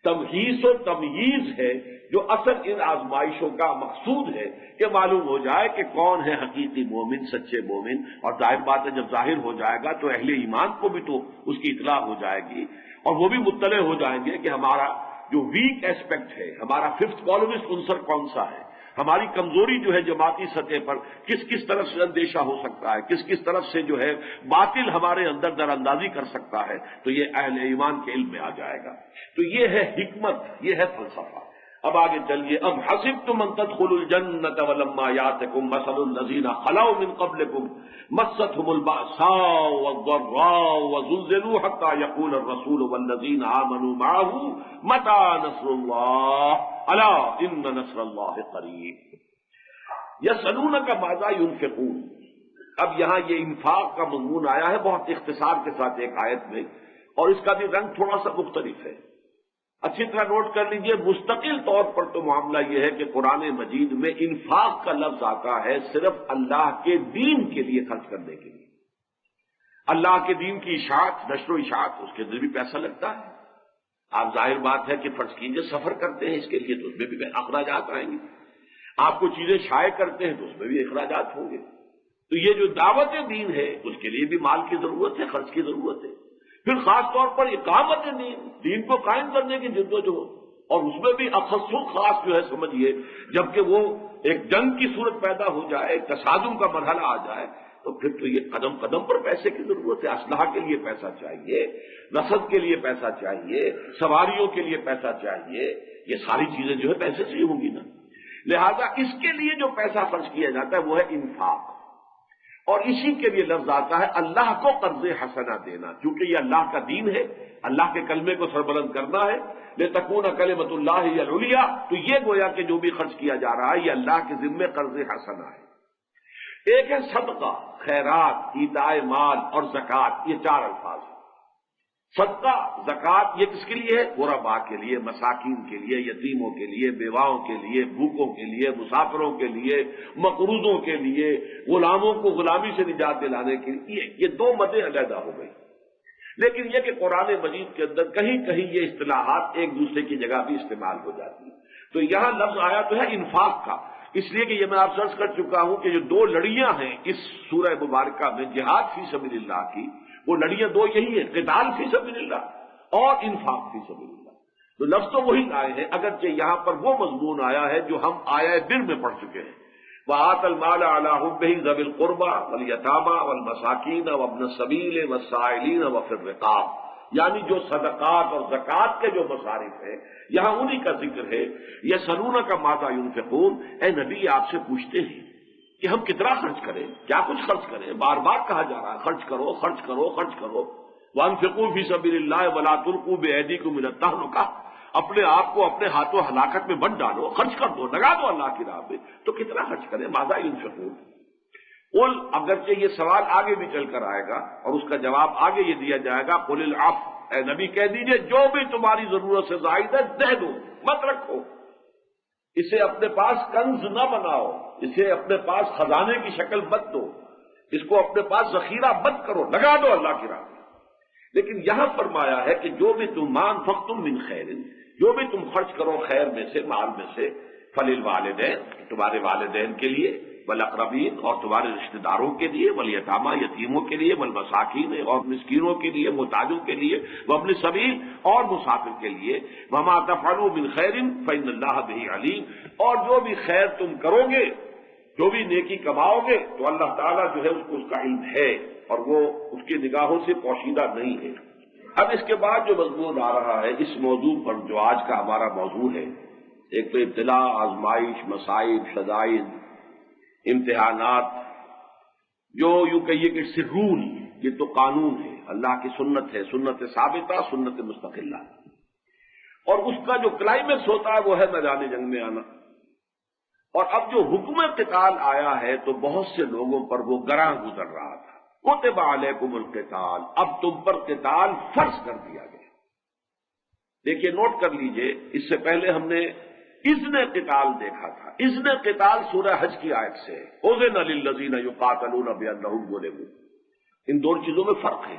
تمحیص و تمییز ہے جو اصل ان آزمائشوں کا مقصود ہے کہ معلوم ہو جائے کہ کون ہے حقیقی مومن، سچے مومن، اور ظاہر بات ہے جب ظاہر ہو جائے گا تو اہل ایمان کو بھی تو اس کی اطلاع ہو جائے گی، اور وہ بھی مطلع ہو جائیں گے کہ ہمارا جو ویک ایسپیکٹ ہے، ہمارا ففتھ کالمسٹ عنصر کون سا ہے، ہماری کمزوری جو ہے جماعتی سطح پر کس کس طرف سے اندیشہ ہو سکتا ہے، کس کس طرف سے جو ہے باطل ہمارے اندر در اندازی کر سکتا ہے، تو یہ اہل ایمان کے علم میں آ جائے گا۔ تو یہ ہے حکمت، یہ ہے فلسفہ۔ اب آگے چلیے، اب حسبتم ان تدخلوا الجنۃ ولما یاتکم مثل الذین خلوا من قبلکم مستهم البأساء والضراء وزلزلوا حتى يقول الرسول والذین آمنوا معه متى نصر اللہ الا ان نصر اللہ قریب۔ یسألونک ماذا ينفقون، اب یہاں یہ انفاق کا مضمون آیا ہے بہت اختصار کے ساتھ ایک آیت میں، اور اس کا بھی رنگ تھوڑا سا مختلف ہے۔ اچھی طرح نوٹ کر لیجئے، مستقل طور پر تو معاملہ یہ ہے کہ قرآن مجید میں انفاق کا لفظ آتا ہے صرف اللہ کے دین کے لیے خرچ کرنے کے لیے، اللہ کے دین کی اشاعت، نشر و اشاعت، اس کے اندر بھی پیسہ لگتا ہے۔ آپ ظاہر بات ہے کہ فرض کیجئے سفر کرتے ہیں اس کے لیے تو اس میں بھی اخراجات آئیں گے، آپ کو چیزیں شائع کرتے ہیں تو اس میں بھی اخراجات ہوں گے۔ تو یہ جو دعوت دین ہے اس کے لیے بھی مال کی ضرورت ہے، خرچ کی ضرورت ہے۔ پھر خاص طور پر اقامت دین کو قائم کرنے کی جدوجہد، اور اس میں بھی اخص خاص جو ہے سمجھیے، جبکہ وہ ایک جنگ کی صورت پیدا ہو جائے، ایک تصادم کا مرحلہ آ جائے، تو پھر تو یہ قدم قدم پر پیسے کی ضرورت ہے۔ اسلحہ کے لیے پیسہ چاہیے، رسد کے لیے پیسہ چاہیے، سواریوں کے لیے پیسہ چاہیے، یہ ساری چیزیں جو ہے پیسے سے ہی ہوں گی نا۔ لہذا اس کے لیے جو پیسہ خرچ کیا جاتا ہے وہ ہے انفاق، اور اسی کے لیے لفظ آتا ہے اللہ کو قرض حسنہ دینا، کیونکہ یہ اللہ کا دین ہے، اللہ کے کلمے کو سربلند کرنا ہے، لتکون کلمۃ اللہ ہی العلیٰ، تو یہ گویا کہ جو بھی خرچ کیا جا رہا ہے یہ اللہ کے ذمے قرض حسنہ ہے۔ ایک ہے صدقہ، خیرات، ایتاء مال اور زکوٰۃ، یہ چار الفاظ ہیں۔ صدقہ، زکوٰۃ یہ کس کے لیے ہے؟ غرباء کے لیے، مساکین کے لیے، یتیموں کے لیے، بیواؤں کے لیے، بھوکوں کے لیے، مسافروں کے لیے، مقروضوں کے لیے، غلاموں کو غلامی سے نجات دلانے کے لیے، یہ دو مدیں علیحدہ ہو گئی۔ لیکن یہ کہ قرآن مجید کے اندر کہیں کہیں یہ اصطلاحات ایک دوسرے کی جگہ بھی استعمال ہو جاتی ہیں۔ تو یہاں لفظ آیا تو ہے انفاق کا، اس لیے کہ یہ میں آپ سرچ کر چکا ہوں کہ جو دو لڑیاں ہیں اس سورہ مبارکہ میں جہاد فی سبیل اللہ کی، وہ لڑیاں دو یہی ہیں، قتال فی سبیل اللہ اور انفاق فی سبیل اللہ۔ تو لفظ تو وہی آئے ہیں، اگرچہ یہاں پر وہ مضمون آیا ہے جو ہم آیہ دل میں پڑھ چکے ہیں، وَآتَ الْمَالَ عَلَىٰ حُبِّهِ ذَوِي الْقُرْبَىٰ وَالْيَتَامَىٰ وَالْمَسَاكِينَ وَابْنَ السَّبِيلِ وَالسَّائِلِينَ وَفِي الرِّقَابِ، یعنی جو صدقات اور زکوٰۃ کے جو مصارف ہیں یہاں انہی کا ذکر ہے۔ یسألونک ماذا ينفقون، اے نبی آپ سے پوچھتے ہیں کہ ہم کتنا خرچ کریں، کیا کچھ خرچ کریں، بار بار کہا جا رہا ہے خرچ کرو خرچ کرو خرچ کرو۔ وانفقوا فی سبیل اللہ ولا تلقوا بایدیکم الی التہلکہ، اپنے آپ کو اپنے ہاتھوں ہلاکت میں مت ڈالو، خرچ کر دو، لگا دو اللہ کی راہ میں۔ تو کتنا خرچ کریں، ماذا ينفقون؟ قل، اگرچہ یہ سوال آگے بھی چل کر آئے گا اور اس کا جواب آگے یہ دیا جائے گا، قل العفو، اے نبی کہہ دیجئے جو بھی تمہاری ضرورت سے زائد ہے دے دو، مت رکھو، اسے اپنے پاس کنز نہ بناؤ، اسے اپنے پاس خزانے کی شکل مت دو، اس کو اپنے پاس ذخیرہ مت کرو، لگا دو اللہ کی راہ میں۔ لیکن یہاں فرمایا ہے کہ جو بھی تم انفقتم من خیر، جو بھی تم خرچ کرو خیر میں سے، مال میں سے، فللوالدین، تمہارے والدین کے لیے، والاقربین، اور تمہارے رشتہ داروں کے لیے، والیتامى، یتیموں کے لیے، والمساکین، اور مسکینوں کے لیے، محتاجوں کے لیے، وابن السبیل، اور مسافر کے لیے، وما تفعلوا من خیر فإن اللہ بہ علیم، اور جو بھی خیر تم کرو گے، جو بھی نیکی کماؤ گے تو اللہ تعالیٰ جو ہے اس کو اس کا علم ہے اور وہ اس کی نگاہوں سے پوشیدہ نہیں ہے۔ اب اس کے بعد جو مضمون آ رہا ہے اس موضوع پر جو آج کا ہمارا موضوع ہے، ایک تو ابتلا، آزمائش، مصائب، شدائد، امتحانات، جو یوں کہیے کہ اس سے رول، یہ تو قانون ہے، اللہ کی سنت ہے، سنت ثابتہ، سنت مستقلہ، اور اس کا جو کلائمیکس ہوتا ہے وہ ہے میدان جنگ میں آنا۔ اور اب جو حکم قتال آیا ہے تو بہت سے لوگوں پر وہ گراں گزر رہا تھا، کتب علیکم القتال، اب تم پر قتال فرض کر دیا گیا۔ دیکھیے نوٹ کر لیجئے، اس سے پہلے ہم نے اذن قتال دیکھا تھا، اذن قتال سورہ حج کی آیت سے، اذن للذین یقاتلون بانہم ظلموا، ان دو چیزوں میں فرق ہے۔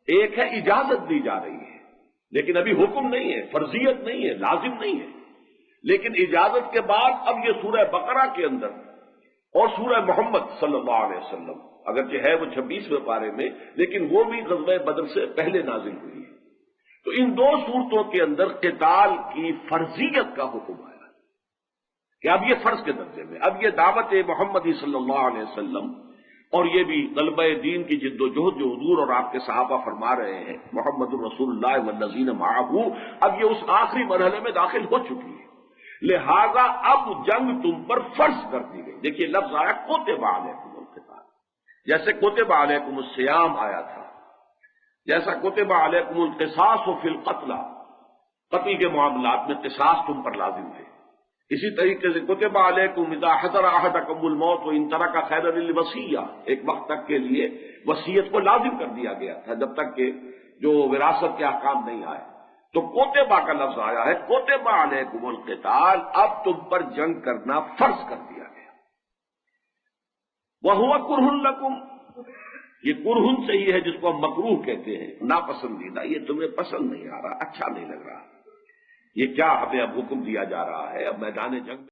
ایک ہے اجازت دی جا رہی ہے لیکن ابھی حکم نہیں ہے، فرضیت نہیں ہے، لازم نہیں ہے، لیکن اجازت کے بعد اب یہ سورہ بقرہ کے اندر اور سورہ محمد صلی اللہ علیہ وسلم، اگرچہ ہے وہ 26ویں پارے میں لیکن وہ بھی غزوہ بدر سے پہلے نازل ہوئی ہے، تو ان دو صورتوں کے اندر قتال کی فرضیت کا حکم آیا کہ اب یہ فرض کے درجے میں، اب یہ دعوت محمدی صلی اللہ علیہ وسلم اور یہ بھی غلبہ دین کی جد و جہد جو حضور اور آپ کے صحابہ فرما رہے ہیں، محمد الرسول اللہ والذین معہ، اب یہ اس آخری مرحلے میں داخل ہو چکی ہے، لہذا اب جنگ تم پر فرض کر دی گئی۔ دیکھیے لفظ آیا کتب علیکم القتال، جیسے کتب علیکم الصیام آیا تھا، جیسا کتب علیکم القصاص فی القتل، قتل کے معاملات میں قصاص تم پر لازم ہے، اسی طریقے سے کتب علیکم اذا حضر احدکم الموت وان ترک خیرا للوصیہ، ایک وقت تک کے لیے وصیت کو لازم کر دیا گیا تھا جب تک کہ جو وراثت کے احکام نہیں آئے، تو کوتبہ کا لفظ آیا ہے، کوتبہ علیکم القتال، اب تم پر جنگ کرنا فرض کر دیا گیا۔ وہو کرہ لکم، یہ کرہن سے ہی ہے جس کو ہم مکروہ کہتے ہیں، ناپسندیدہ، یہ تمہیں پسند نہیں آ رہا، اچھا نہیں لگ رہا، یہ کیا ہمیں اب حکم دیا جا رہا ہے، اب میدان جنگ